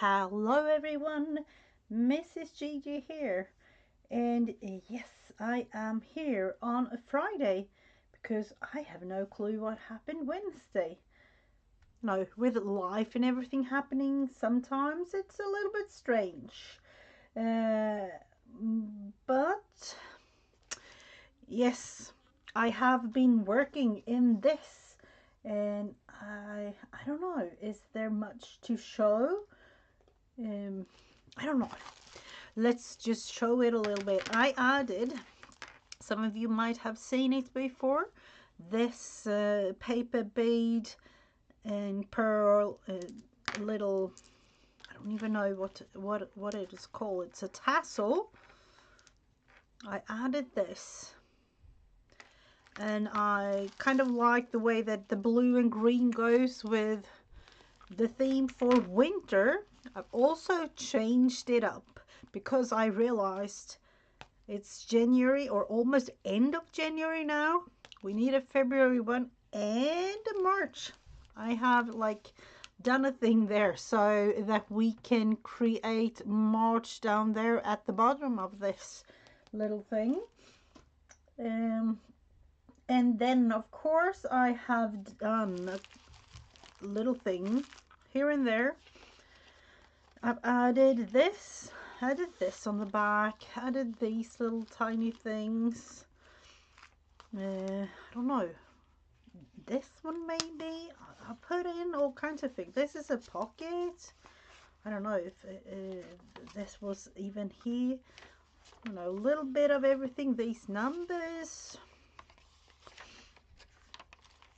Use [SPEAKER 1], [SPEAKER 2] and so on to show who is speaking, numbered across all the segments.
[SPEAKER 1] Hello everyone, Mrs. Gigi here. And yes, I am here on a Friday because I have no clue what happened Wednesday. No, with life and everything happening, sometimes it's a little bit strange. Uh, but yes, I have been working in this and I don't know, is there much to show? Um, I don't know. Let's just show it a little bit. I added, some of you might have seen it before, this paper bead and pearl little, I don't even know what it is called. It's a tassel. I added this and I kind of like the way that the blue and green goes with the theme for winter. I've also changed it up because I realized it's January or almost end of January now. We need a February one and a March. I have like done a thing there so that we can create March down there at the bottom of this little thing. Um, and then of course I have done a little thing here and there. I've added this on the back, added these little tiny things. I don't know, this one maybe. I put in all kinds of things. This is a pocket. I don't know if this was even here. You know, a little bit of everything. These numbers.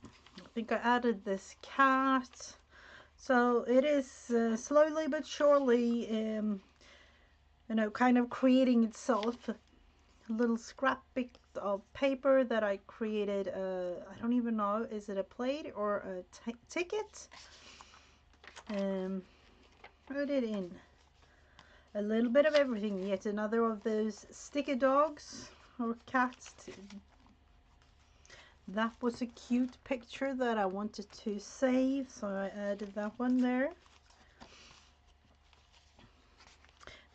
[SPEAKER 1] I think I added this cat. So it is slowly but surely, kind of creating itself. A little scrap bit of paper that I created. I don't even know, is it a plate or a ticket? Put it in. A little bit of everything. Yet another of those sticker dogs or cats. That was a cute picture that I wanted to save, so I added that one there.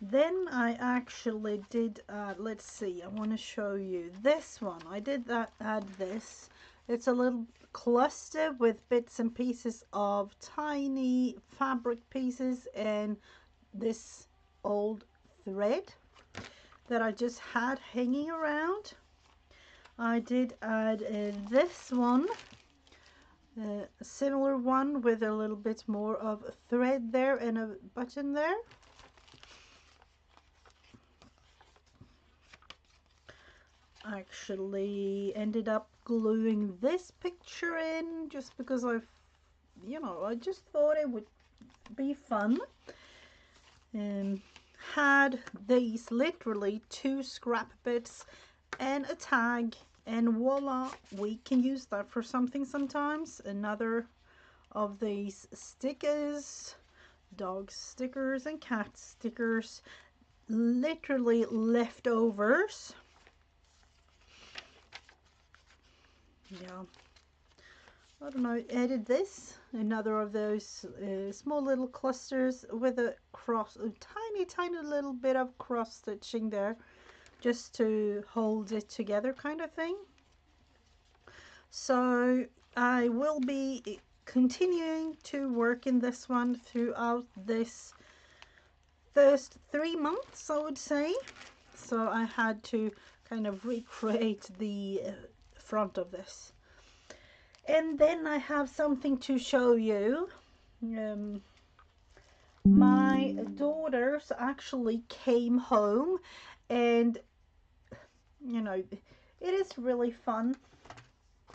[SPEAKER 1] Then I actually did, let's see, I want to show you this one. I did add this. It's a little cluster with bits and pieces of tiny fabric pieces and this old thread that I just had hanging around. I did add this one, a similar one with a little bit more of thread there and a button there. Actually ended up gluing this picture in just because I just thought it would be fun. Had these literally 2 scrap bits and a tag, and voila, we can use that for something sometimes. Another of these stickers, dog stickers and cat stickers, literally leftovers. Yeah, I don't know, added this, another of those small little clusters with a tiny little bit of cross stitching there just to hold it together kind of thing. So I will be continuing to work in this one throughout this first 3 months, I would say. So I had to kind of recreate the front of this. And then I have something to show you. My daughters actually came home, and it is really fun.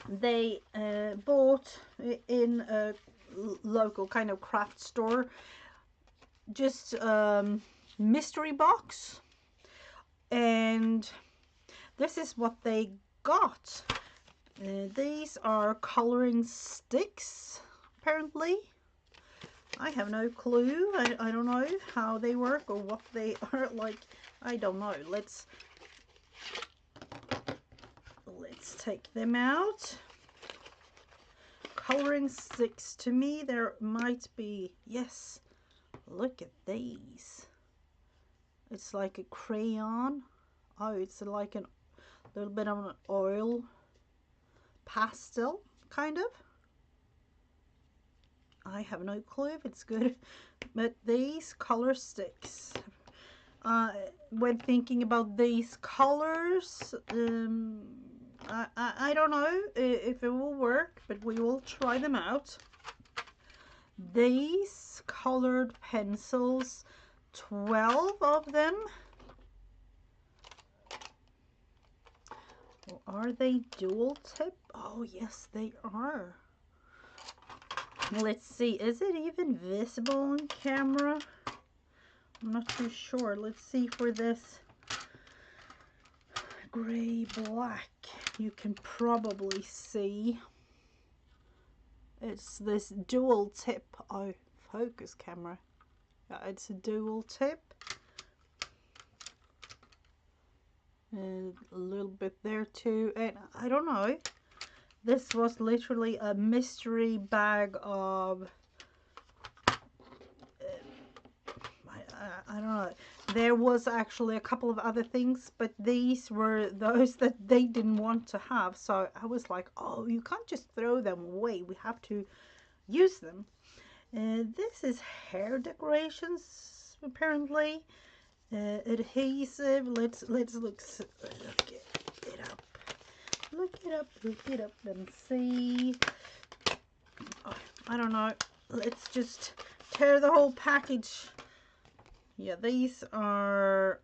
[SPEAKER 1] They bought in a local kind of craft store just mystery box, and this is what they got. These are coloring sticks, apparently. I have no clue. I don't know how they work or what they are like. I don't know. Let's take them out. Coloring sticks. To me, there might be, yes, Look at these. It's like a crayon. Oh, it's like a little bit of an oil pastel, kind of. I have no clue if it's good, but these color sticks. When thinking about these colors, I don't know if it will work, but we will try them out. These colored pencils, 12 of them. Are they dual tip? Oh, yes, they are. Let's see, is it even visible on camera? I'm not too sure. Let's see for this gray black. You can probably see it's this dual tip. Oh, focus camera. Yeah, it's a dual tip. A little bit there too, and I don't know. This was literally a mystery bag of I don't know. There was actually a couple of other things, but these were those that they didn't want to have. So I was like, oh, you can't just throw them away. We have to use them. This is hair decorations, apparently. Adhesive. Let's look it up. Look it up and see. Oh, I don't know. Let's just tear the whole package. Yeah, these are,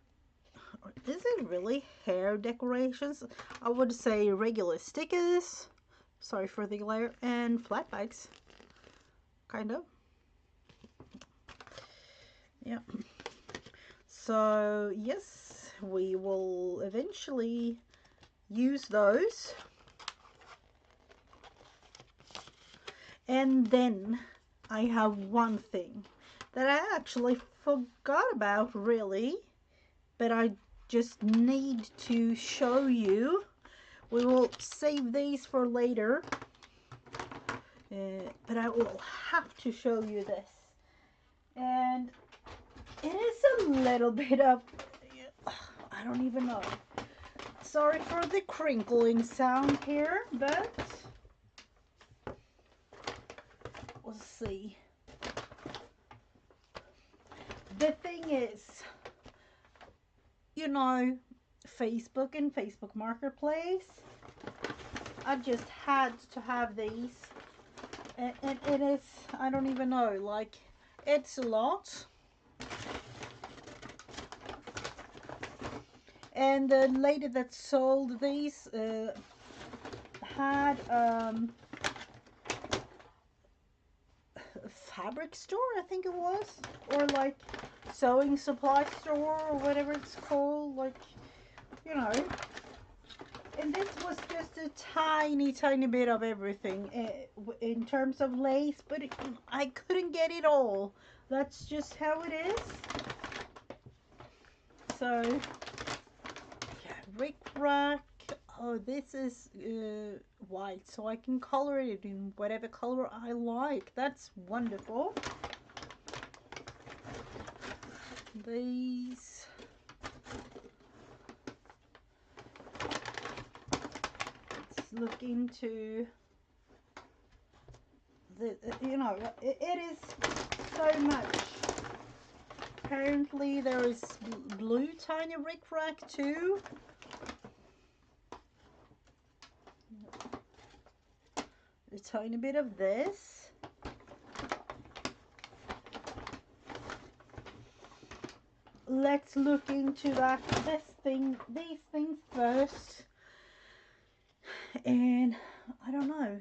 [SPEAKER 1] is it really hair decorations? I would say regular stickers. Sorry for the glare. And flat bags. Kind of. Yeah. So, yes, we will eventually use those. And then I have one thing that I actually forgot about, really, but I just need to show you. We will save these for later, but I will have to show you this. And it is a little bit of, I don't even know. Sorry for the crinkling sound here, but we'll see. The thing is, you know, Facebook and Facebook Marketplace, I just had to have these. And it is, I don't even know, like, it's a lot. And the lady that sold these had a fabric store, I think it was, or like sewing supply store or whatever it's called, like, you know. And this was just a tiny bit of everything in terms of lace, but I couldn't get it all. That's just how it is. So yeah, Rick Rack. Oh, this is white, so I can color it in whatever color I like. That's wonderful. These. Let's look into the, you know, it is so much. Apparently there is blue tiny Rick Rack too. A tiny bit of this. Let's look into these things first. And I don't know.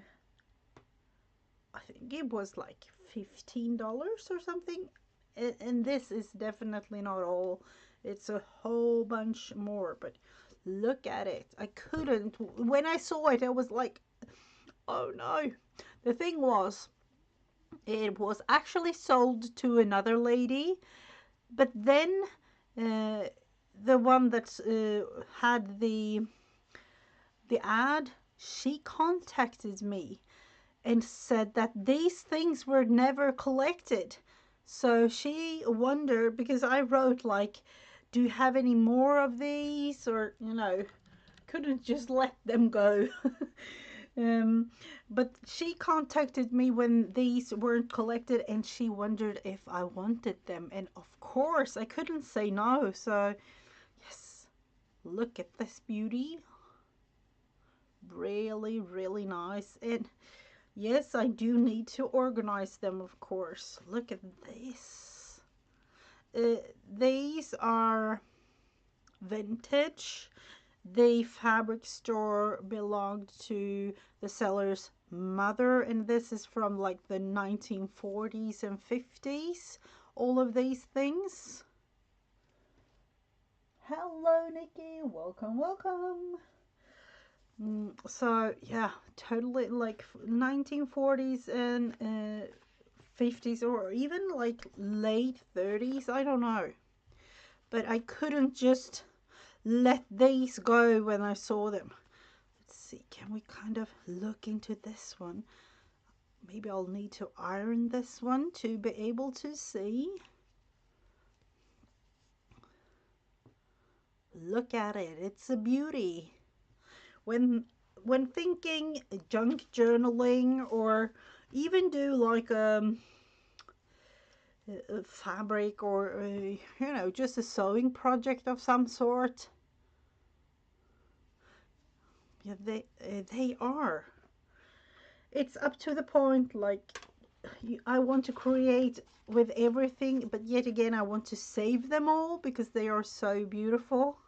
[SPEAKER 1] I think it was like $15 or something. And this is definitely not all. It's a whole bunch more, but look at it. I couldn't, when I saw it, I was like, oh no. The thing was, it was actually sold to another lady, but then the one that had the ad, she contacted me and said that these things were never collected. So she wondered because I wrote like, do you have any more of these? Or, couldn't just let them go. um, but she contacted me when these weren't collected and she wondered if I wanted them. And of course, I couldn't say no. So, yes, look at this beauty. Really, really nice. And yes, I do need to organize them, of course. Look at this. These are vintage. The fabric store belonged to the seller's mother, and this is from like the 1940s and 50s. All of these things. Hello, Nikki. Welcome, welcome. So yeah, totally like 1940s and 50s, or even like late 30s. I don't know, but I couldn't just let these go when I saw them. Let's see, can we kind of look into this one? Maybe I'll need to iron this one to be able to see. Look at it, it's a beauty. When thinking junk journaling, or even do like a fabric, or just a sewing project of some sort. Yeah, they are. It's up to the point like I want to create with everything, but yet again I want to save them all because they are so beautiful.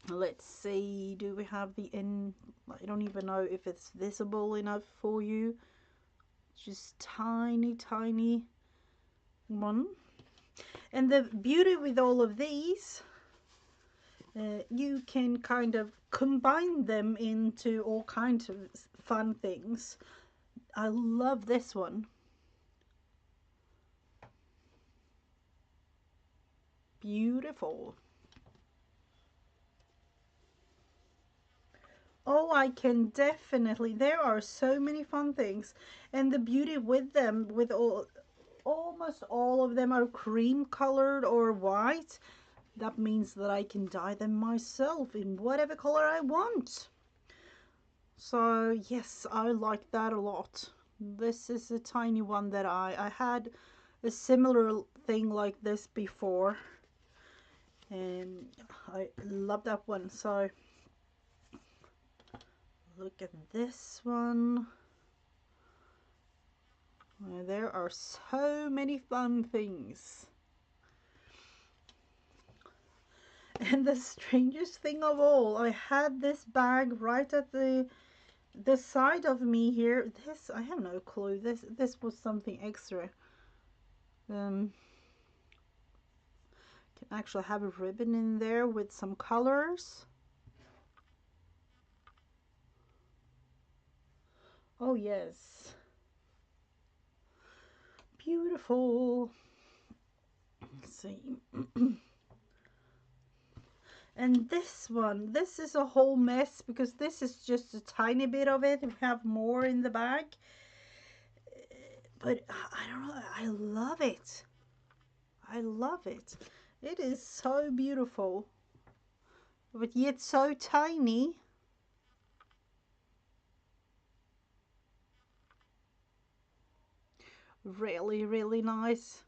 [SPEAKER 1] Let's see, do we have the in? I don't even know if it's visible enough for you. Just tiny, tiny one. And the beauty with all of these, you can kind of combine them into all kinds of fun things. I love this one. Beautiful. Oh, I can definitely. There are so many fun things. And the beauty with them, with almost all of them are cream colored or white. That means that I can dye them myself in whatever color I want. So yes, I like that a lot. This is a tiny one that I had a similar thing like this before, and I love that one. So look at this one. There are so many fun things. And the strangest thing of all, I had this bag right at the side of me here. This, I have no clue. This was something extra. Can actually have a ribbon in there with some colors. Oh yes, beautiful. Let's see. And this one, this is a whole mess because this is just a tiny bit of it. We have more in the bag, but I don't know, I love it. I love it. It is so beautiful, but yet so tiny. Really, really nice.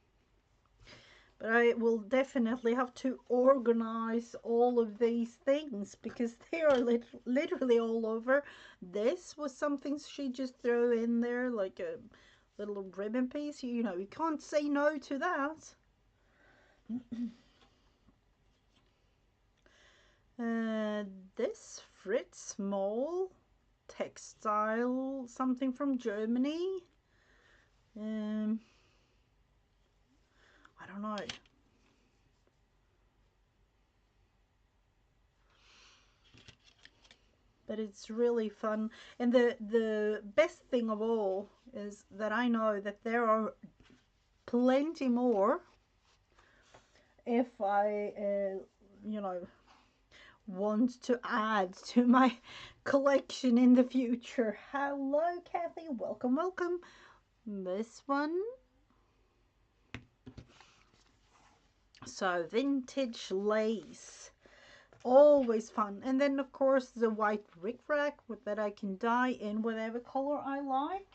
[SPEAKER 1] But I will definitely have to organize all of these things because they are literally all over. This was something she just threw in there, like a little ribbon piece. You can't say no to that. uh, this Fritz Mall textile, something from Germany. Um, I don't know. But it's really fun. And the best thing of all is that I know that there are plenty more if I want to add to my collection in the future. Hello, Kathy. Welcome, welcome. This one. So vintage lace, always fun. And then of course the white rickrack that I can dye in whatever color I like.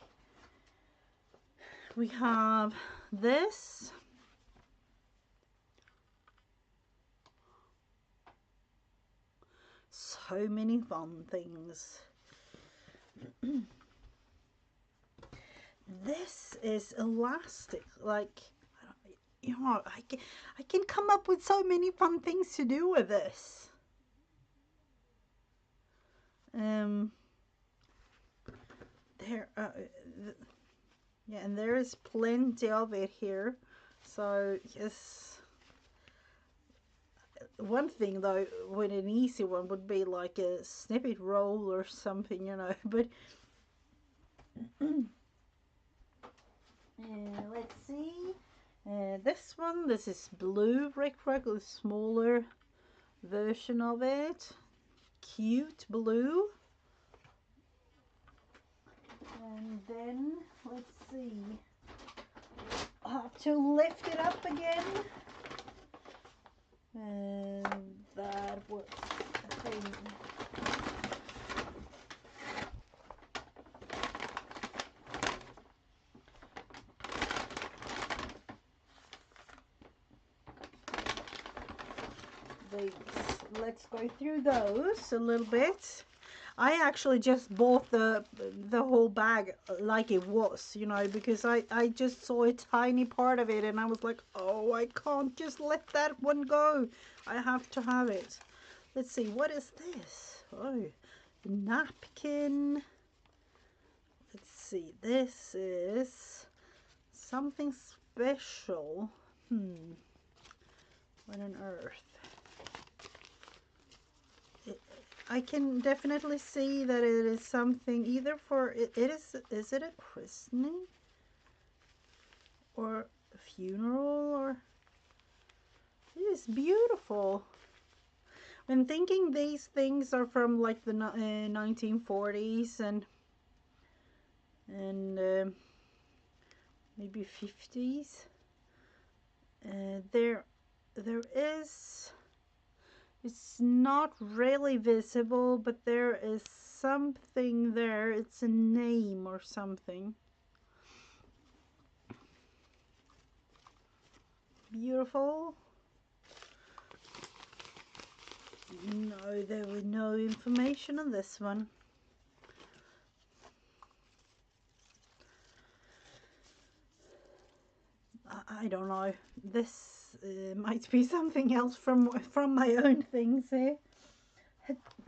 [SPEAKER 1] We have this. So many fun things. This is elastic, like, you know, I can come up with so many fun things to do with this. There, yeah, and there is plenty of it here. So yes, one thing though, with an easy one would be like a snippet roll or something, you know. But let's see. This one, this is blue rickrack, a smaller version of it. Cute blue. And then let's see. I have to lift it up again. And that was the thing. Let's go through those a little bit. I actually just bought the whole bag like it was, you know, because I just saw a tiny part of it and I was like, oh, I can't just let that one go. I have to have it. Let's see, what is this? Oh, napkin. Let's see, this is something special. What on earth? I can definitely see that it is something either for it is it a christening or a funeral, or it is beautiful. When thinking these things are from like the 1940s and maybe 50s, there is, it's not really visible, but there is something there. It's a name or something. Beautiful. No, there was no information on this one. I don't know. This might be something else from my own things here.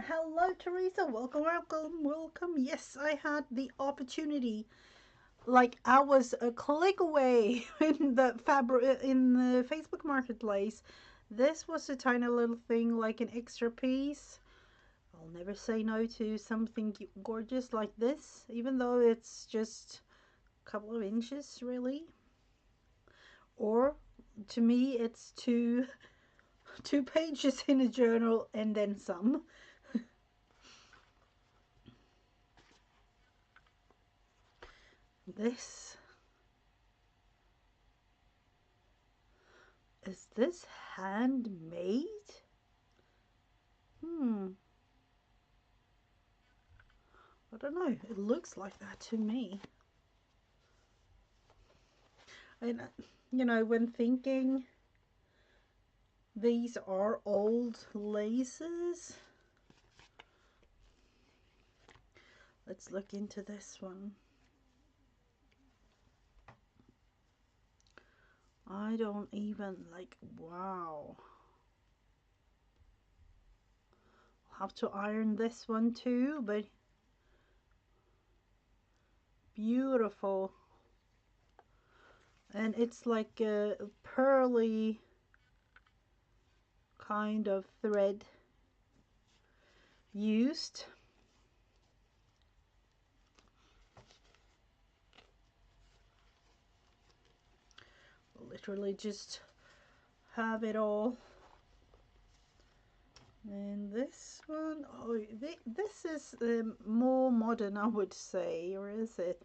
[SPEAKER 1] Hello, Teresa. Welcome, welcome, welcome. Yes, I had the opportunity. Like I was a click away in the Facebook Marketplace. This was a tiny little thing, like an extra piece. I'll never say no to something gorgeous like this, even though it's just a couple of inches, really. Or to me, it's two pages in a journal and then some. This is this handmade? I don't know. It looks like that to me. And you know, when thinking, these are old laces. Let's look into this one. I don't even like, wow. I'll have to iron this one too, but beautiful. And it's like a pearly kind of thread used. Literally just have it all. And this one, oh, this is more modern, I would say, or is it?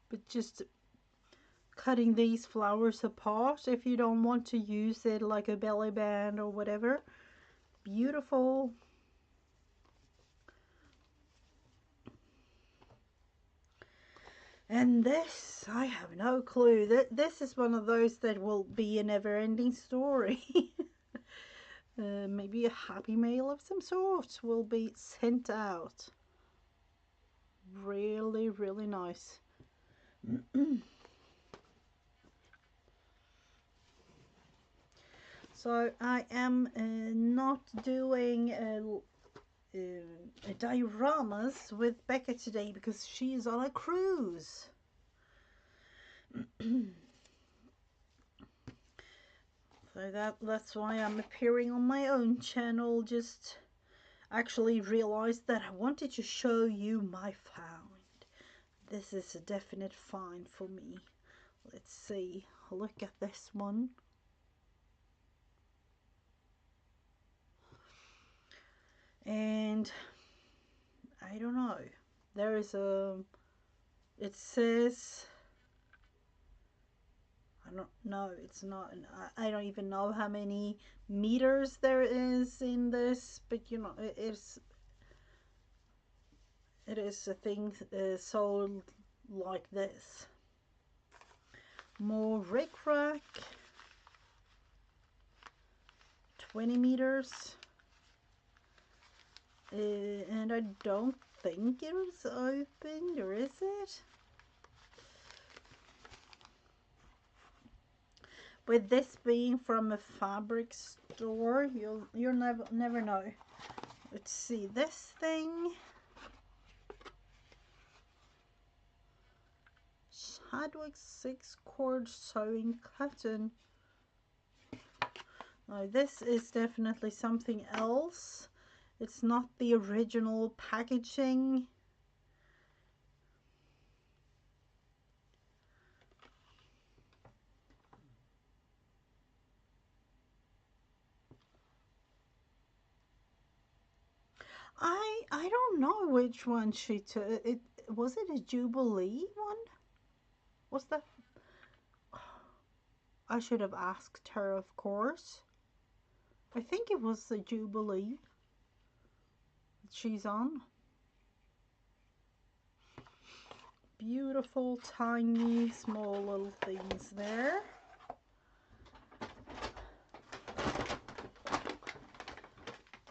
[SPEAKER 1] But just cutting these flowers apart if you don't want to use it like a belly band or whatever. Beautiful. And this, I have no clue. This is one of those that will be a never-ending story. Maybe a happy mail of some sort will be sent out. Really, really nice. So I am not doing dioramas with Becca today because she is on a cruise. So that's why I'm appearing on my own channel. Just actually realized that I wanted to show you my find. This is a definite find for me. Let's see. Look at this one. And I don't know. There is a, it says, I don't know, it's not, I don't even know how many meters there is in this, but you know, it is a thing sold like this. More rickrack, 20 meters, and I don't think it's opened, or is it? With this being from a fabric store, you'll never know. Let's see this thing. Chadwick 6-cord sewing cotton. Now this is definitely something else. It's not the original packaging. I don't know which one she took. It was it a Jubilee one? Was that? I should have asked her, of course. I think it was the Jubilee she's on. Beautiful, tiny, small little things there.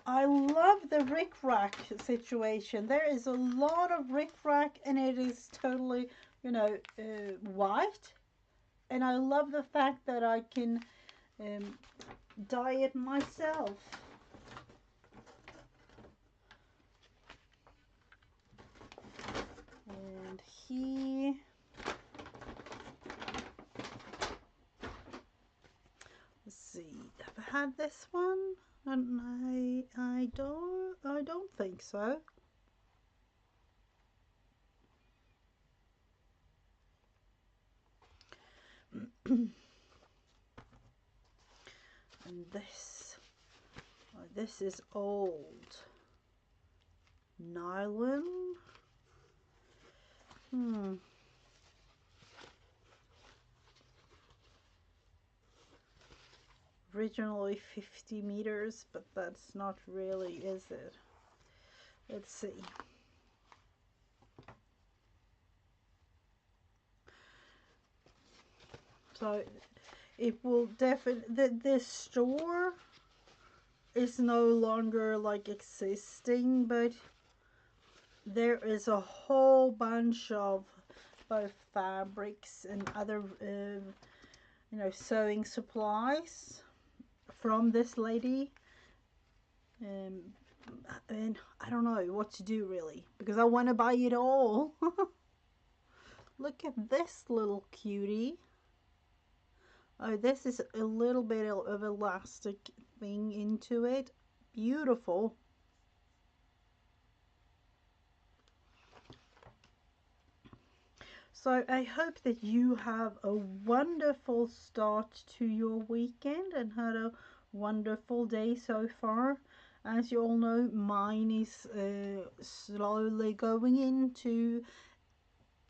[SPEAKER 1] I love the rickrack situation. There is a lot of rickrack and it is totally, you know, white. And I love the fact that I can dye it myself. And he, let's see, have I had this one? And I don't think so. And this is old nylon. Originally 50 meters, but that's not really, is it? Let's see. So it will definitely, this store is no longer like existing, but there is a whole bunch of both fabrics and other you know, sewing supplies from this lady, and I don't know what to do really because I want to buy it all. Look at this little cutie. Oh, this is a little bit of elastic thing into it. Beautiful. So I hope that you have a wonderful start to your weekend and had a wonderful day so far. As you all know, mine is slowly going into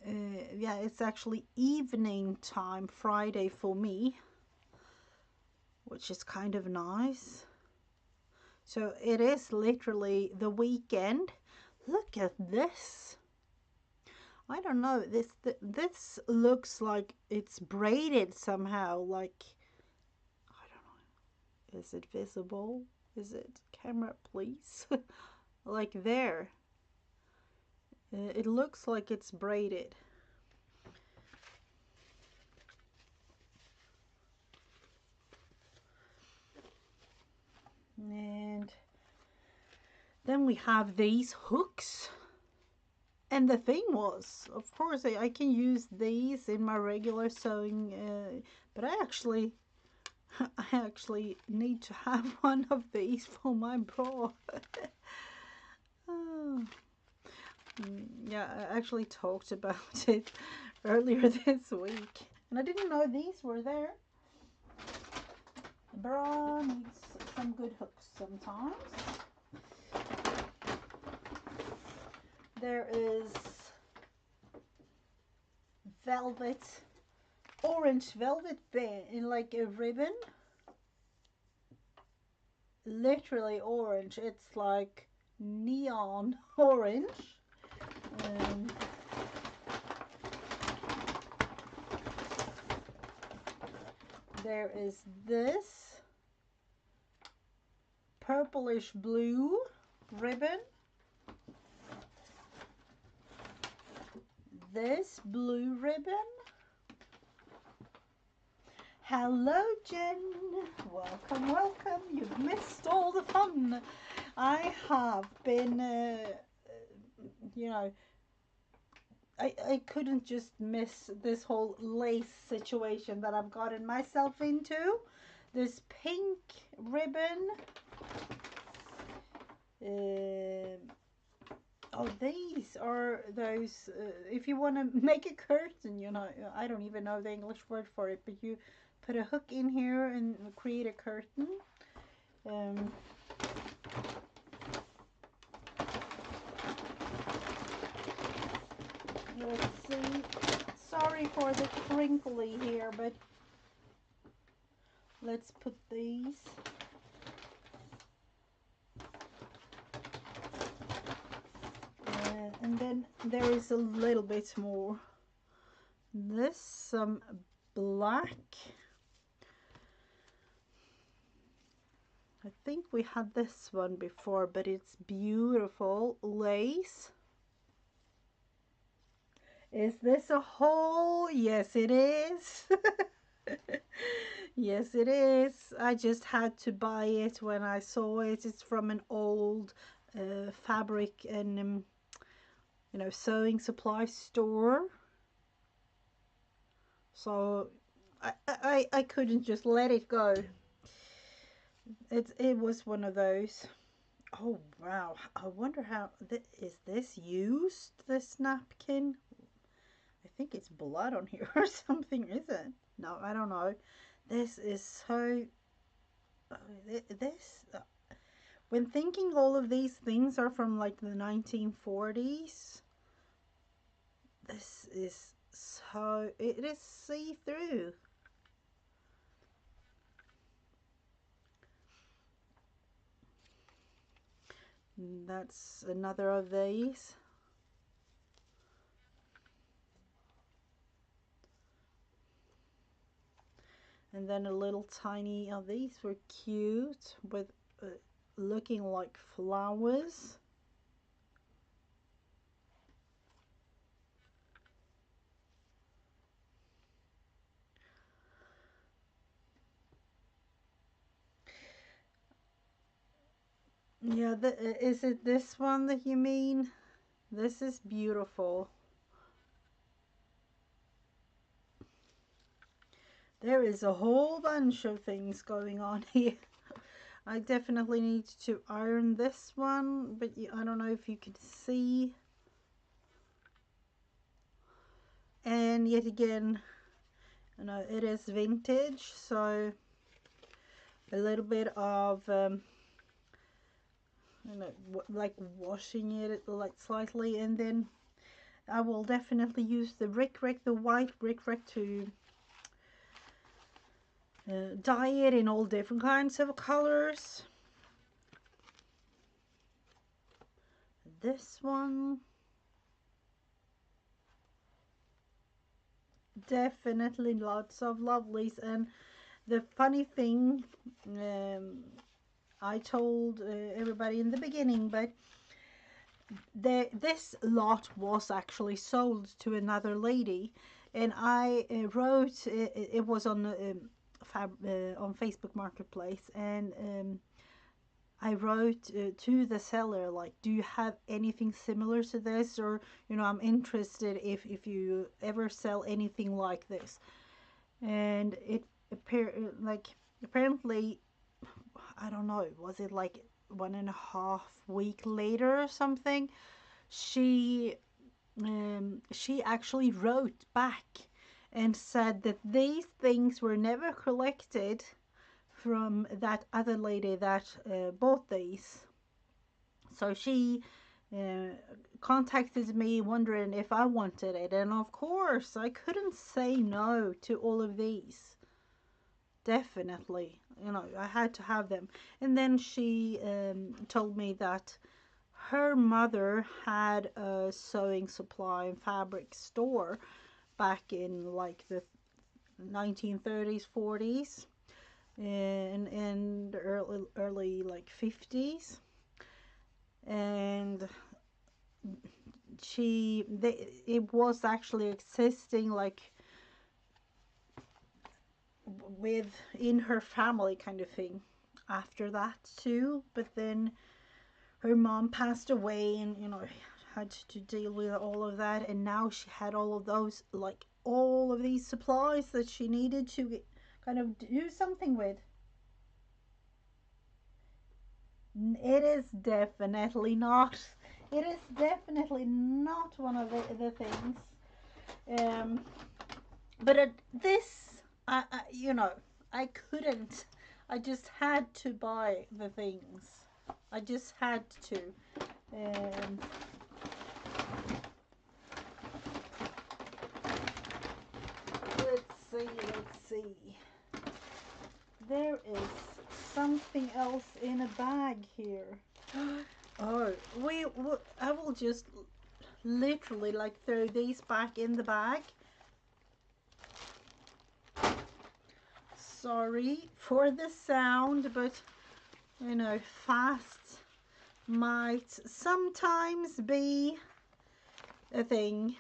[SPEAKER 1] yeah, it's actually evening time Friday for me, which is kind of nice. So it is literally the weekend. Look at this. I don't know. This looks like it's braided somehow. Like, I don't know. Is it visible? Is it? Camera, please. Like there. It looks like it's braided. And then we have these hooks. And the thing was, of course, I can use these in my regular sewing, but I actually need to have one of these for my bra. Oh. Yeah, I actually talked about it earlier this week, and I didn't know these were there. The bra needs some good hooks sometimes. There is velvet, orange velvet band in like a ribbon. Literally orange. It's like neon orange. Um, there is this purplish blue ribbon. This blue ribbon. Hello, Jen. Welcome, welcome. You've missed all the fun. I have been, you know, I couldn't just miss this whole lace situation that I've gotten myself into. This pink ribbon. Oh, these are those, if you want to make a curtain, you know, I don't even know the English word for it, but you put a hook in here and create a curtain. Let's see. Sorry for the crinkly here, but let's put these. And then there is a little bit more. This, some black. I think we had this one before, but it's beautiful lace. Is this a hole? Yes, it is. Yes, it is. I just had to buy it when I saw it. It's from an old fabric and you know, sewing supply store. So I couldn't just let it go. It was one of those. Oh wow! I wonder how is this used? This napkin. I think it's blood on here or something, is it? No, I don't know. This is so. This. When thinking all of these things are from like the 1940s, this is so. It is see through. That's another of these. And then a little tiny, oh, these were cute with looking like flowers. Yeah, is it this one that you mean? This is beautiful. There is a whole bunch of things going on here. I definitely need to iron this one, but I don't know if you can see. And yet again, you know, it is vintage, so a little bit of you know, like washing it like slightly, and then I will definitely use the the white Rick to dye it in all different kinds of colors. This one, definitely lots of lovelies. And the funny thing, I told everybody in the beginning, but this lot was actually sold to another lady, and I wrote it was on on Facebook Marketplace, and I wrote to the seller, like, do you have anything similar to this, or I'm interested if you ever sell anything like this. And it apparently, I don't know, was it like 1.5 week later or something, she actually wrote back and said that these things were never collected from that other lady that bought these. So she uh, contacted me wondering if I wanted it, and of course I couldn't say no to all of these. Definitely, I had to have them. And then she told me that her mother had a sewing supply and fabric store back in like the 1930s, 40s, and the early like 50s. And it was actually existing like with in her family kind of thing after that too. But then her mom passed away, and had to deal with all of that, and now she had all of those, like all of these supplies that she needed to kind of do something with. It is definitely not. It is definitely not one of the things. Um, but this, I couldn't. I just had to buy the things. I just had to. Um, let's see. There is something else in a bag here. Oh, I will just literally like throw these back in the bag. Sorry for the sound, but fast might sometimes be a thing.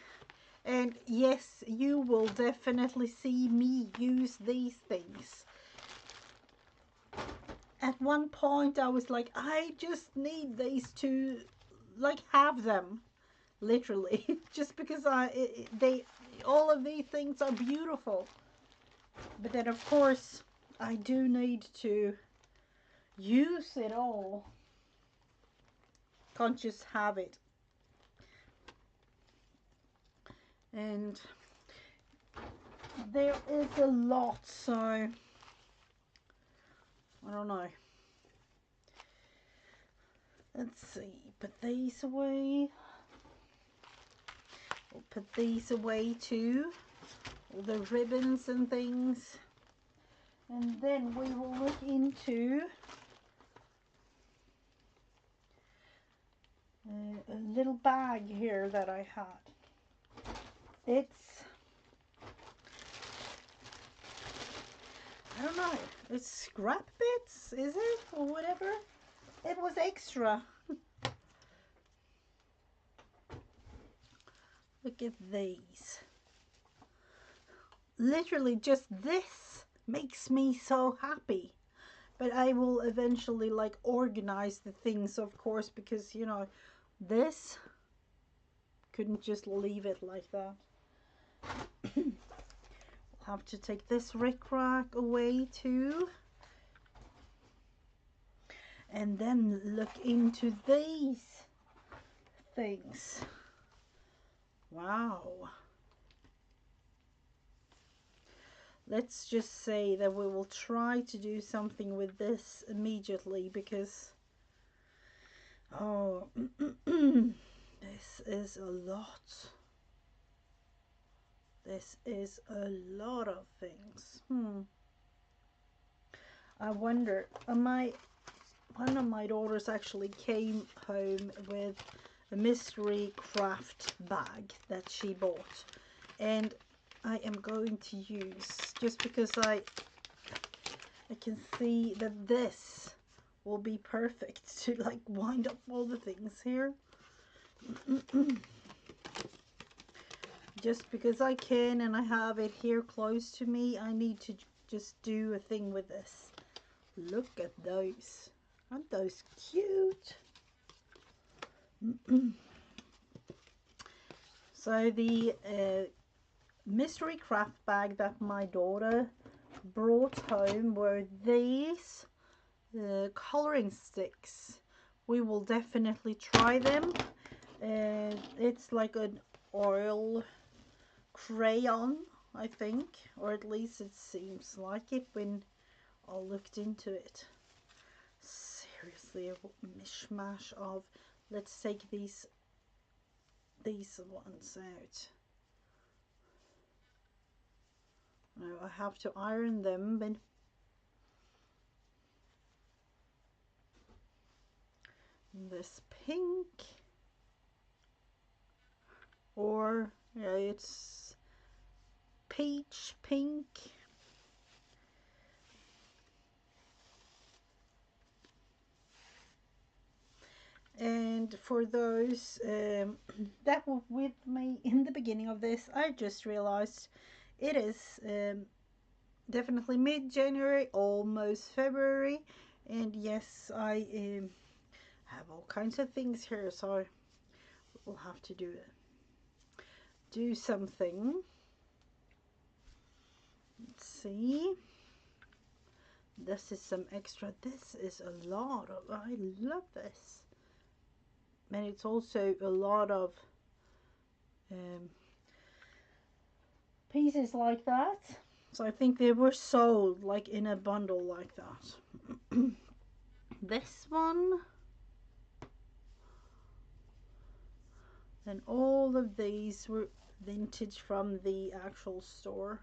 [SPEAKER 1] And yes, you will definitely see me use these things. At one point I was like, I just need these to like have them, literally, just because they all of these things are beautiful. But then of course I do need to use it all. Can't just have it. And there is a lot, so I don't know. Let's see, put these away. We'll put these away too, all the ribbons and things. And then we will look into a little bag here that I had. It's, I don't know, it's scrap bits, is it? Or whatever. It was extra. Look at these. Literally just this makes me so happy. But I will eventually like organize the things, of course, because this couldn't just leave it like that. We'll have to take this rickrack away too. And then look into these things. Wow. Let's just say that we will try to do something with this immediately, because oh this is a lot. This is a lot of things. I wonder, one of my daughters actually came home with a mystery craft bag that she bought, and I am going to use, just because I can see that this will be perfect to like wind up all the things here. Just because I can and I have it here close to me, I need to just do a thing with this. Look at those. Aren't those cute? So the mystery craft bag that my daughter brought home were these coloring sticks. We will definitely try them. It's like an oil crayon, I think, or at least it seems like it when I looked into it. Seriously, a mishmash of, let's take these ones out. Now I have to iron them, but this pink, or yeah, it's peach pink. And for those that were with me in the beginning of this, I just realized it is definitely mid-January, almost February, and yes, I have all kinds of things here, so I will have to do something. Let's see. This is some extra. This is a lot of. I love this, and it's also a lot of pieces like that. So I think they were sold like in a bundle like that. This one, and all of these were vintage from the actual store.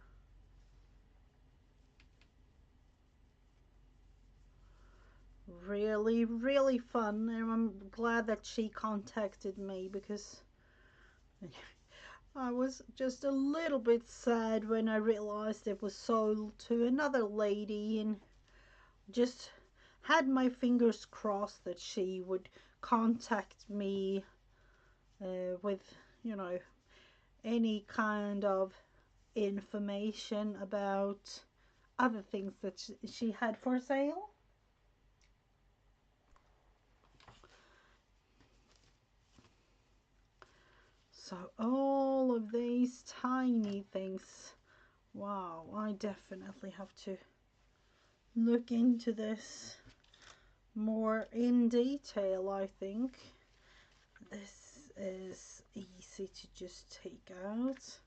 [SPEAKER 1] Really, really fun, and I'm glad that she contacted me, because I was just a little bit sad when I realized it was sold to another lady, and just had my fingers crossed that she would contact me with, you know, any kind of information about other things that she had for sale. So all of these tiny things, wow, I definitely have to look into this more in detail. I think this is easy to just take out.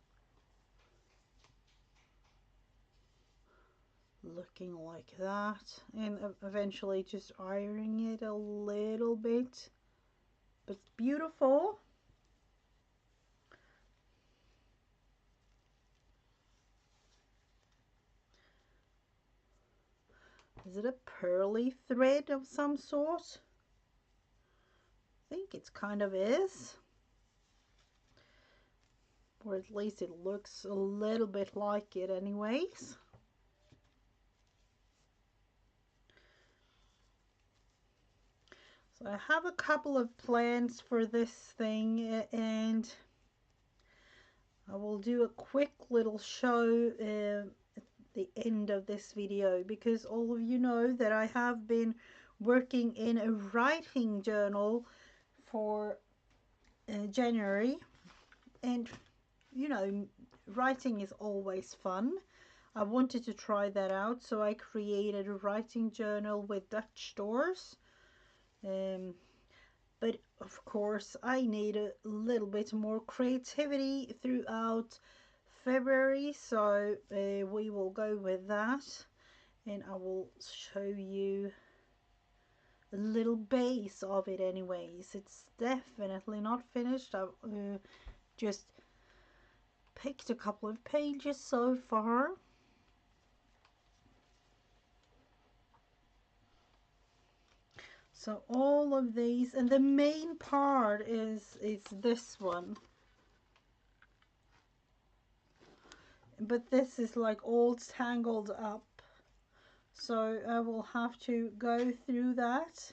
[SPEAKER 1] Looking like that, and eventually just ironing it a little bit, but it's beautiful. Is it a pearly thread of some sort? I think it kind of is, or at least it looks a little bit like it anyways. So I have a couple of plans for this thing, and I will do a quick little show at the end of this video, because all of you know that I have been working in a writing journal for January, and you know, writing is always fun. I wanted to try that out, so I created a writing journal with Dutch doors. But of course I need a little bit more creativity throughout February, so we will go with that, and I will show you a little base of it anyways. It's definitely not finished. I just picked a couple of pages so far. So all of these, and the main part is this one. But this is like all tangled up. So I will have to go through that.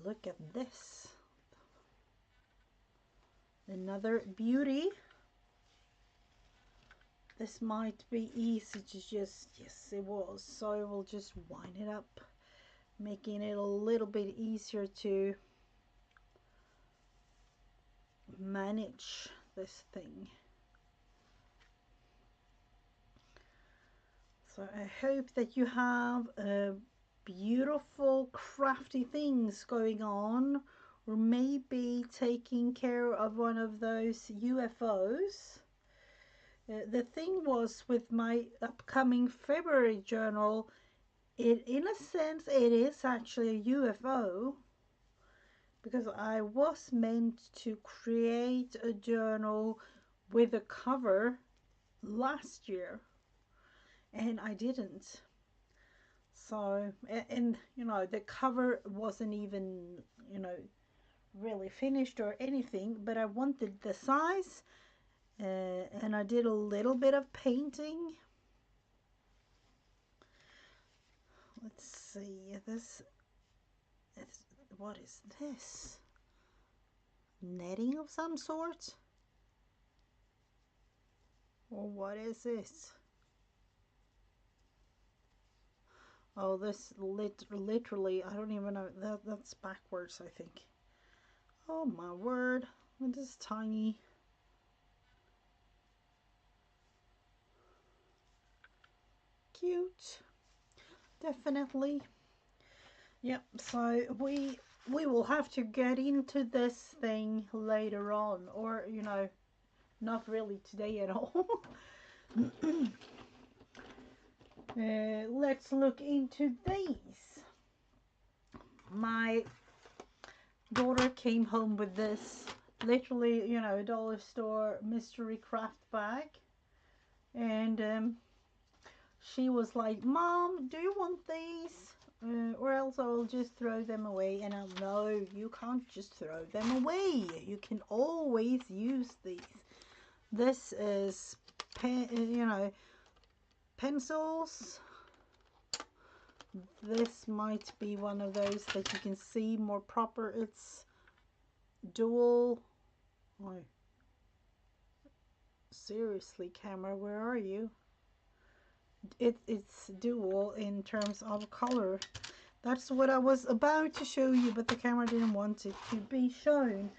[SPEAKER 1] Look at this. Another beauty. This might be easy to just, yes it was. So I will just wind it up, making it a little bit easier to manage this thing. So I hope that you have beautiful crafty things going on, or maybe taking care of one of those UFOs. The thing was with my upcoming February journal, in a sense it is actually a UFO, because I was meant to create a journal with a cover last year and I didn't. So, and you know, the cover wasn't even, you know, really finished or anything, but I wanted the size, and I did a little bit of painting. Let's see, this is, what is this? Netting of some sort? Or what is this? Oh, this literally, I don't even know, that's backwards, I think. Oh my word, it is tiny. Cute, definitely. Yep, so we will have to get into this thing later on, or you know, not really today at all. Let's look into these. My daughter came home with this, literally, you know, a dollar store mystery craft bag, and she was like, "Mom, do you want these? Or else I'll just throw them away." And I'm, no, you can't just throw them away. You can always use these. This is, you know, pencils. This might be one of those that you can see more proper. It's dual. Oh, seriously, camera, where are you? It's dual in terms of color. That's what I was about to show you, but the camera didn't want it to be shown.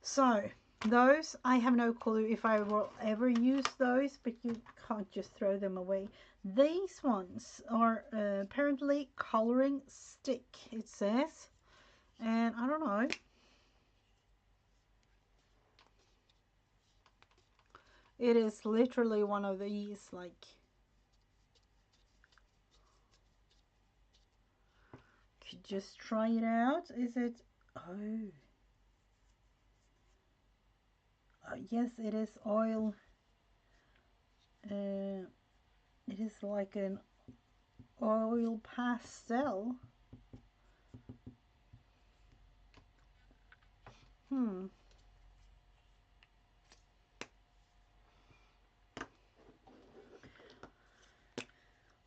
[SPEAKER 1] So those, I have no clue if I will ever use those, but you can't just throw them away. These ones are apparently coloring stick, it says, and I don't know. It is literally one of these, like, could just try it out. Is it? Oh, yes, it is oil. It is like an oil pastel.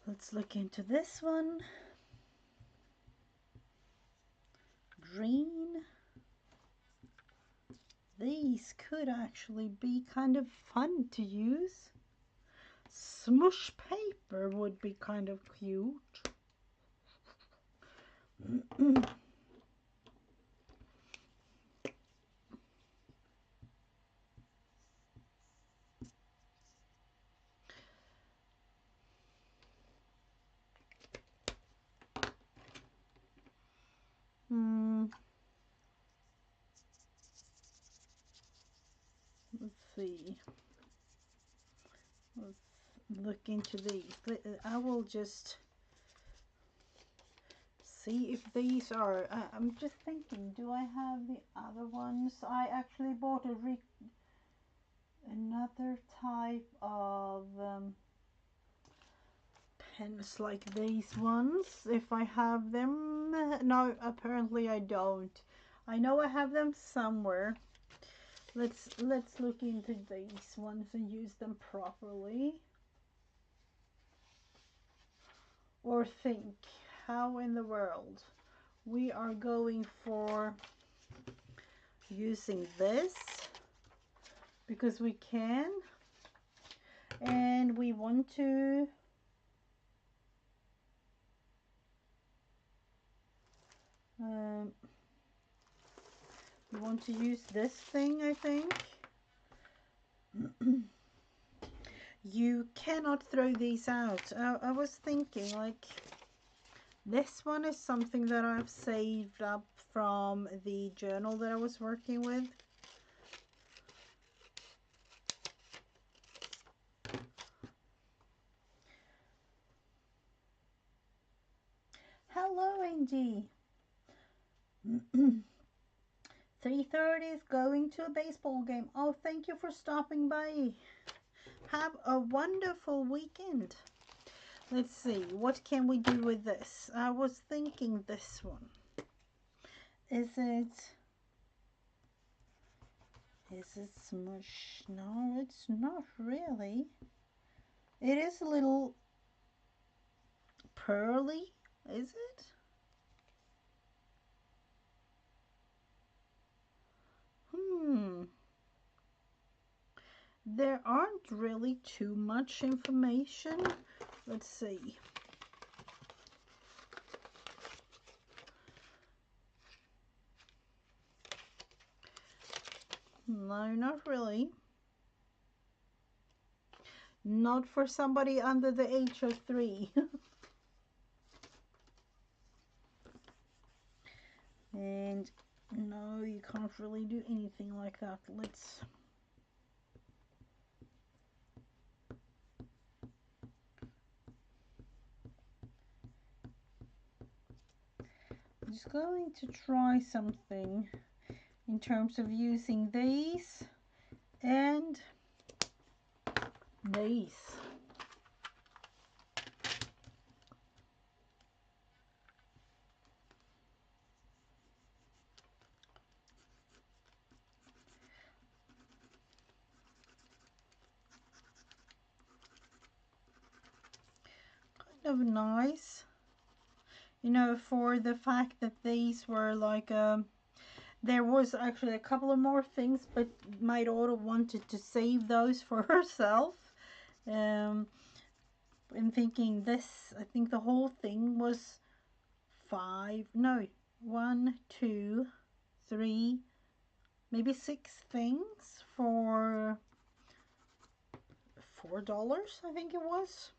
[SPEAKER 1] Let's look into this one. Green. These could actually be kind of fun to use. Smush paper would be kind of cute. Let's see. Let's look into these. I will just see if these are, I'm just thinking, do I have the other ones? I actually bought another type of pens like these ones, if I have them. No, apparently I don't. I know I have them somewhere. Let's look into these ones and use them properly. Or think, how in the world we are going for using this, because we can, and we want to use this thing, I think. You cannot throw these out. I was thinking, like, this one is something that I've saved up from the journal that I was working with. Hello, Angie. 3:30 is going to a baseball game. Oh, thank you for stopping by. Have a wonderful weekend. Let's see, what can we do with this? I was thinking this one. Is it smush? No, it's not really. It is a little pearly, is it? There aren't really too much information. Let's see. No, not really. Not for somebody under the age of 3. And no, you can't really do anything like that. Let's... I'm just going to try something in terms of using these and these. Kind of nice, you know, for the fact that these were like there was actually a couple of more things, but my daughter wanted to save those for herself. I'm thinking this, I think the whole thing was 1, 2, 3, maybe 6 things for $4, I think it was.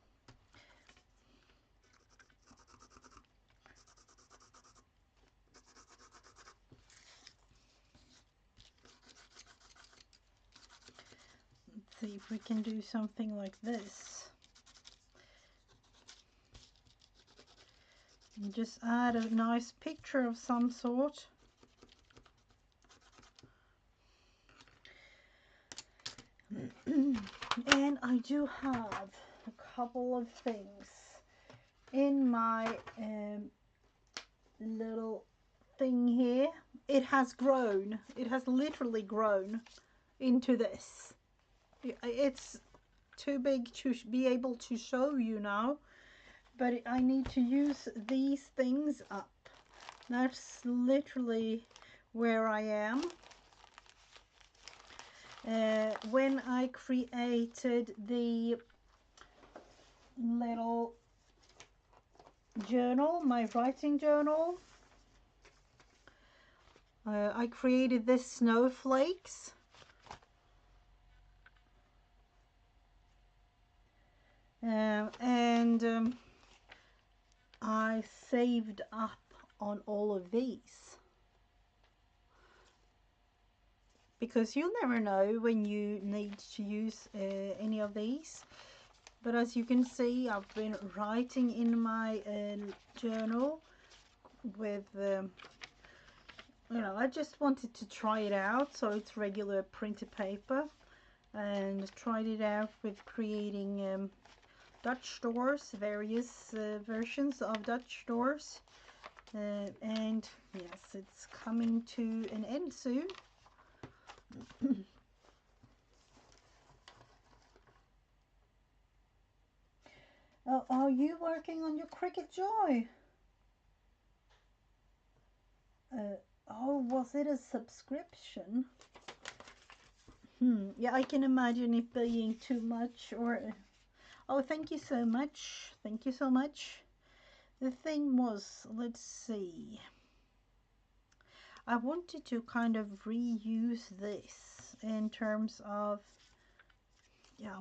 [SPEAKER 1] Let's see if we can do something like this. And just add a nice picture of some sort. And I do have a couple of things in my little thing here. It has grown. It has literally grown into this. It's too big to be able to show you now, but I need to use these things up. That's literally where I am. When I created the little journal, my writing journal, I created this snowflakes. And I saved up on all of these, because you'll never know when you need to use any of these. But as you can see, I've been writing in my journal with you know, I just wanted to try it out. So it's regular printed paper, and tried it out with creating Dutch doors, various versions of Dutch doors. And yes, it's coming to an end soon. Oh, are you working on your Cricut Joy? Oh, was it a subscription? Yeah, I can imagine it being too much. Or oh, thank you so much. Thank you so much. The thing was, let's see. I wanted to kind of reuse this in terms of, yeah,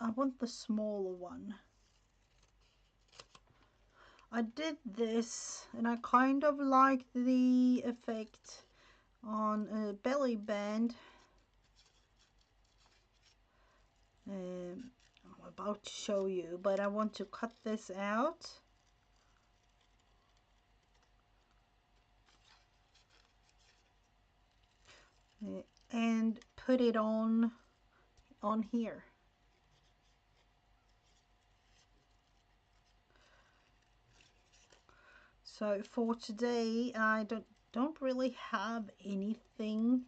[SPEAKER 1] I want the smaller one. I did this and I kind of liked the effect on a belly band. I'm about to show you, but I want to cut this out. And put it on here. So for today, I don't really have anything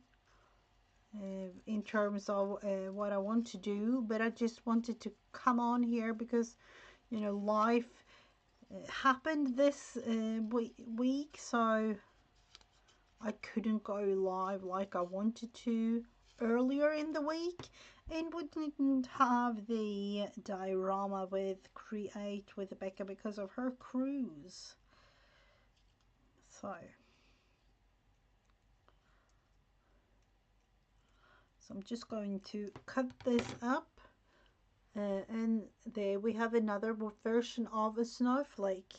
[SPEAKER 1] in terms of what I want to do, but I just wanted to come on here because, you know, life happened this week, so I couldn't go live like I wanted to earlier in the week, and we didn't have the diorama with Create with Becca because of her cruise. So I'm just going to cut this up, and there we have another version of a snowflake.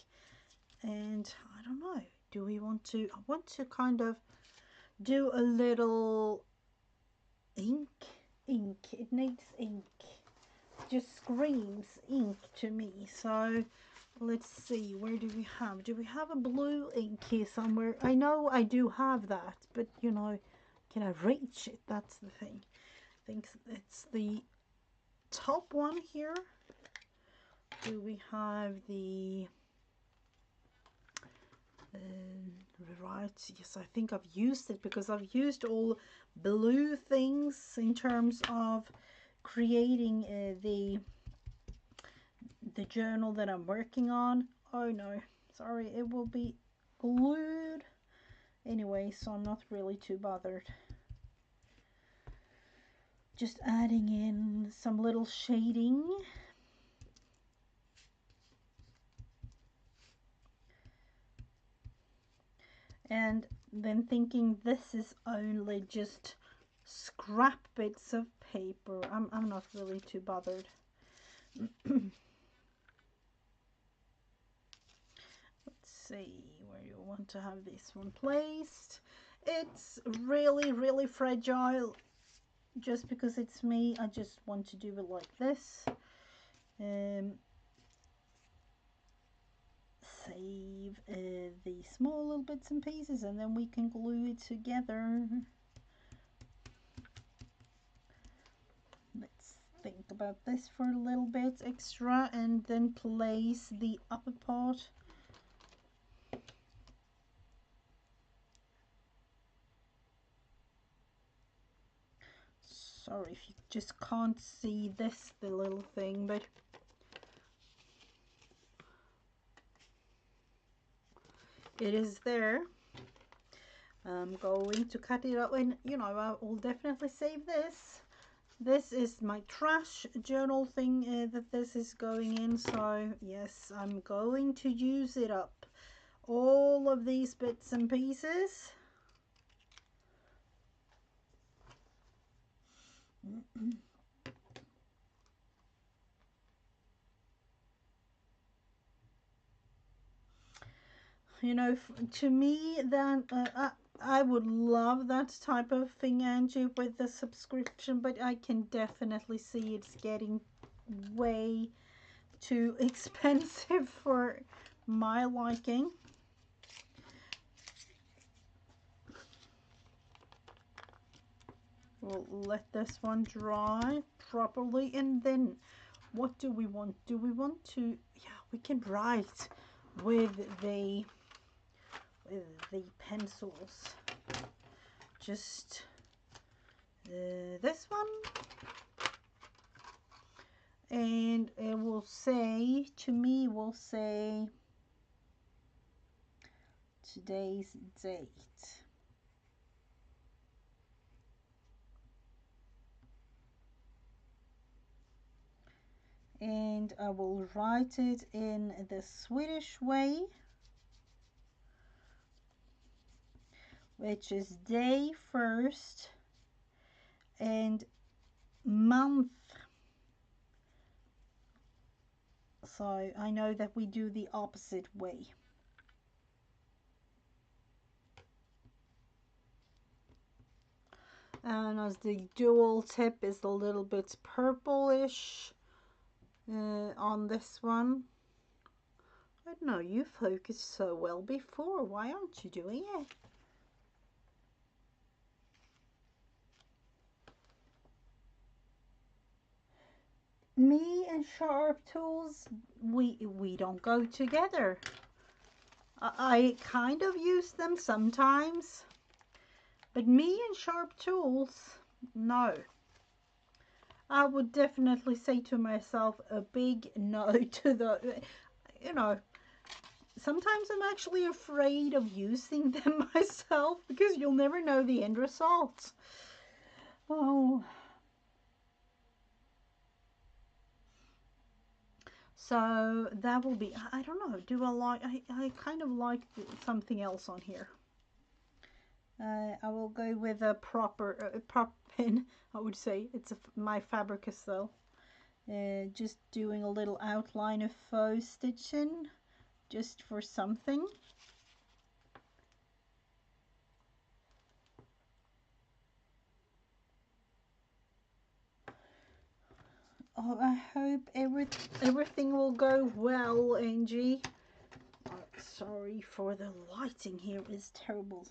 [SPEAKER 1] And I don't know, do we want to, I want to kind of do a little ink. It needs ink, just screams ink to me. So let's see, where do we have a blue ink here somewhere? I know I do have that, but you know, can I reach it? That's the thing. I think it's the top one here. Do we have the right? Yes, I think I've used it because I've used all blue things in terms of creating the journal that I'm working on. Oh no, sorry, it will be glued anyway, so I'm not really too bothered. Just adding in some little shading. And then thinking this is only just scrap bits of paper. I'm not really too bothered. Let's see where you want to have this one placed. It's really fragile. Just because it's me, I just want to do it like this. Save the small little bits and pieces, and then we can glue it together. Let's think about this for a little bit extra, and then place the upper part. Sorry if you just can't see this, the little thing, but it is there. I'm going to cut it up, and you know, I will definitely save this. This is my trash journal thing that this is going in, so yes, I'm going to use it up. All of these bits and pieces. You know, to me, that I would love that type of thing, Angie, with the subscription, but I can definitely see it's getting way too expensive for my liking. We'll let this one dry properly, and then what do we want? Do we want to, yeah, we can write with the pencils. Just this one, and it will say, to me, will say today's date. And I will write it in the Swedish way, which is day first and month. So I know that we do the opposite way. And as the dual tip is a little bit purplish on this one. I don't know, you focused so well before. Why aren't you doing it? Me and sharp tools, we don't go together. I kind of use them sometimes, but me and sharp tools, no. I would definitely say to myself a big no to the, you know, sometimes I'm actually afraid of using them myself because you'll never know the end result. Oh. So that will be, I don't know, do I like, I kind of like something else on here. I will go with a proper prop pin, I would say. It's my Fabricus though. Just doing a little outline of faux stitching, just for something. Oh, I hope everything will go well, Angie. Oh, sorry for the lighting here, it's terrible.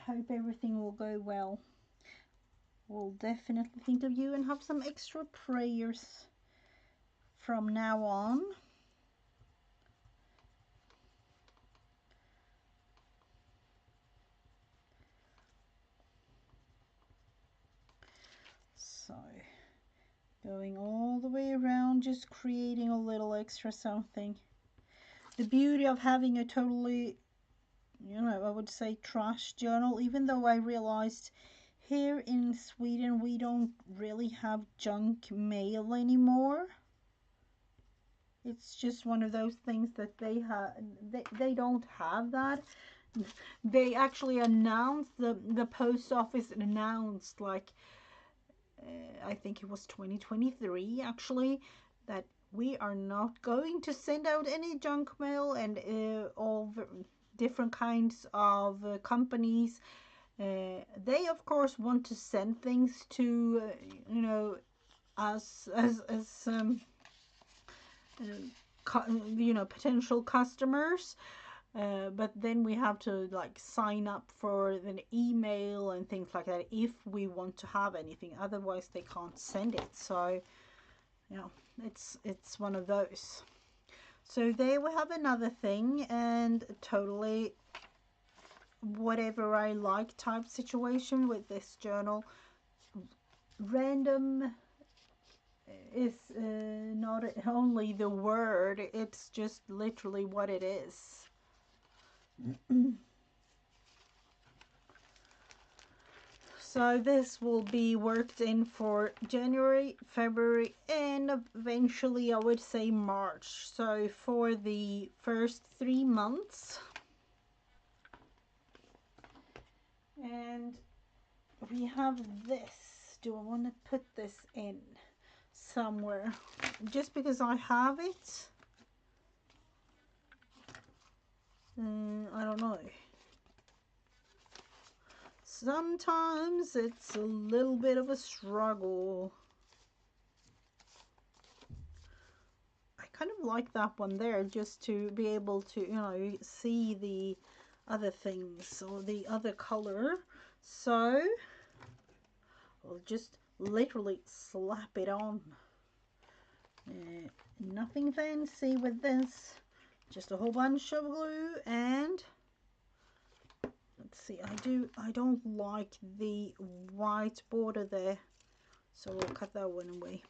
[SPEAKER 1] Hope everything will go well. We'll definitely think of you and have some extra prayers from now on. So, going all the way around, just creating a little extra something. The beauty of having a totally, you know, I would say trash journal, even though I realized here in Sweden we don't really have junk mail anymore. It's just one of those things that they don't have that. They actually announced, the post office announced, like I think it was 2023 actually, that we are not going to send out any junk mail, and all different kinds of companies, they of course want to send things to you know, us as you know, potential customers. But then we have to like sign up for an email and things like that if we want to have anything. Otherwise, they can't send it. So, you know, it's one of those. So there we have another thing, and totally whatever I like type situation with this journal. Random is not only the word, it's just literally what it is. So this will be worked in for January, February, and eventually I would say March. So for the first 3 months. And we have this. Do I want to put this in somewhere? Just because I have it? I don't know. Sometimes it's a little bit of a struggle. I kind of like that one there, just to be able to, you know, see the other things or the other color. So we'll just literally slap it on. Nothing fancy with this, just a whole bunch of glue. And let's see, I don't like the white border there, so we'll cut that one away.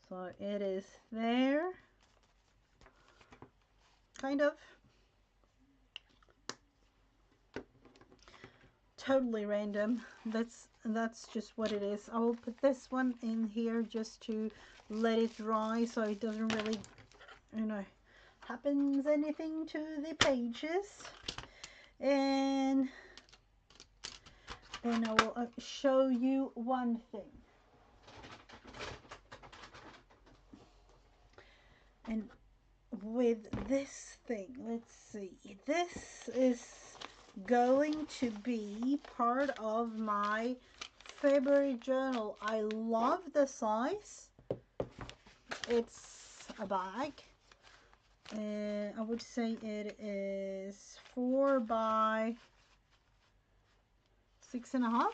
[SPEAKER 1] So it is there, kind of. Totally random. That's just what it is. I will put this one in here just to let it dry, so it doesn't really, you know, happens anything to the pages. And then I will show you one thing. And with this thing, let's see, this is going to be part of my February journal. I love the size. It's a bag. I would say it is 4 by 6.5.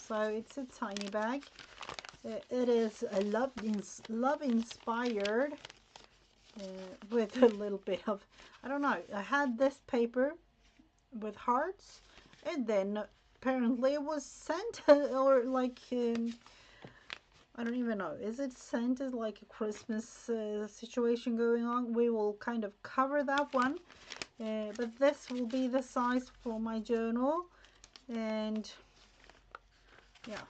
[SPEAKER 1] So it's a tiny bag. It is a love inspired, with a little bit of, I don't know, I had this paper with hearts, and then apparently it was Santa, or like, I don't even know, is it Santa, like a Christmas situation going on? We will kind of cover that one, but this will be the size for my journal. And yeah,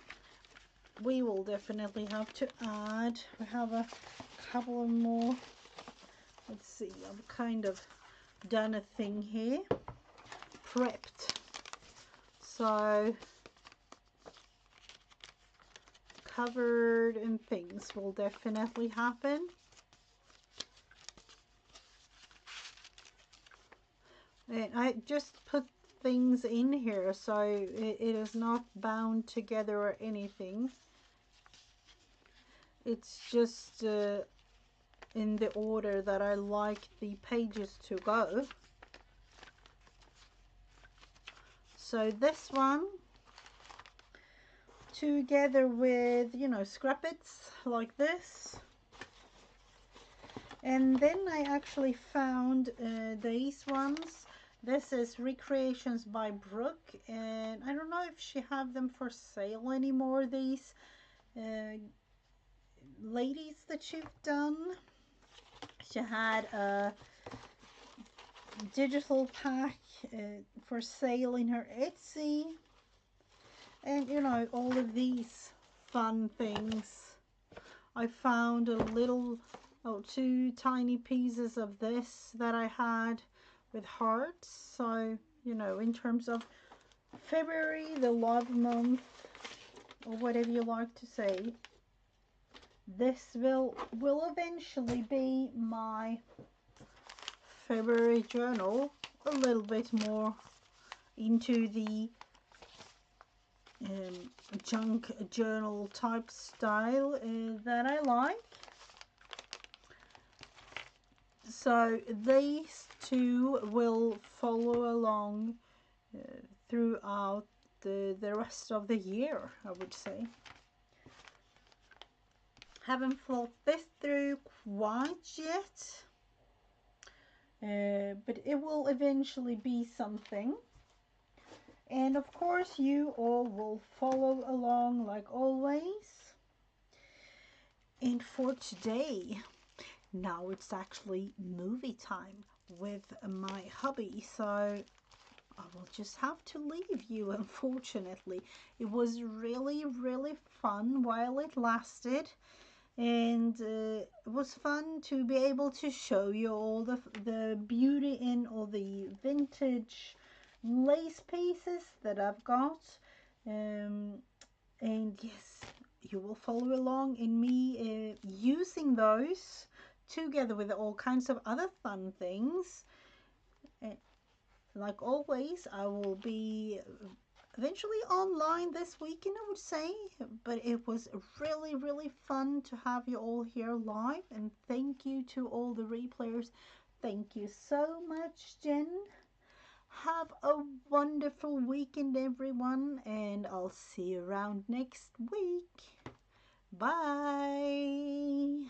[SPEAKER 1] we will definitely have to add, we have a couple of more. Let's see, I've kind of done a thing here, prepped. So covered and things will definitely happen. And I just put things in here so it is not bound together or anything. It's just in the order that I like the pages to go. So this one, together with, you know, scrappets like this. And then I actually found these ones. This is Recreations by Brooke, and I don't know if she have them for sale anymore, these ladies that you've done. She had a digital pack for sale in her Etsy, and you know, all of these fun things. I found a little, two tiny pieces of this that I had with hearts. So, you know, in terms of February, the love month, or whatever you like to say, this will eventually be my February journal, a little bit more into the junk journal type style that I like. So these two will follow along throughout the rest of the year, I would say. Haven't thought this through quite yet, but it will eventually be something. And of course you all will follow along like always. And for today, now it's actually movie time with my hubby, so I will just have to leave you, unfortunately. It was really fun while it lasted, and it was fun to be able to show you all the beauty in all the vintage lace pieces that I've got. And yes, you will follow along in me using those together with all kinds of other fun things. Like always, I will be eventually online this weekend, I would say. But it was really, really fun to have you all here live. And thank you to all the replayers. Thank you so much, Jen. Have a wonderful weekend, everyone. And I'll see you around next week. Bye.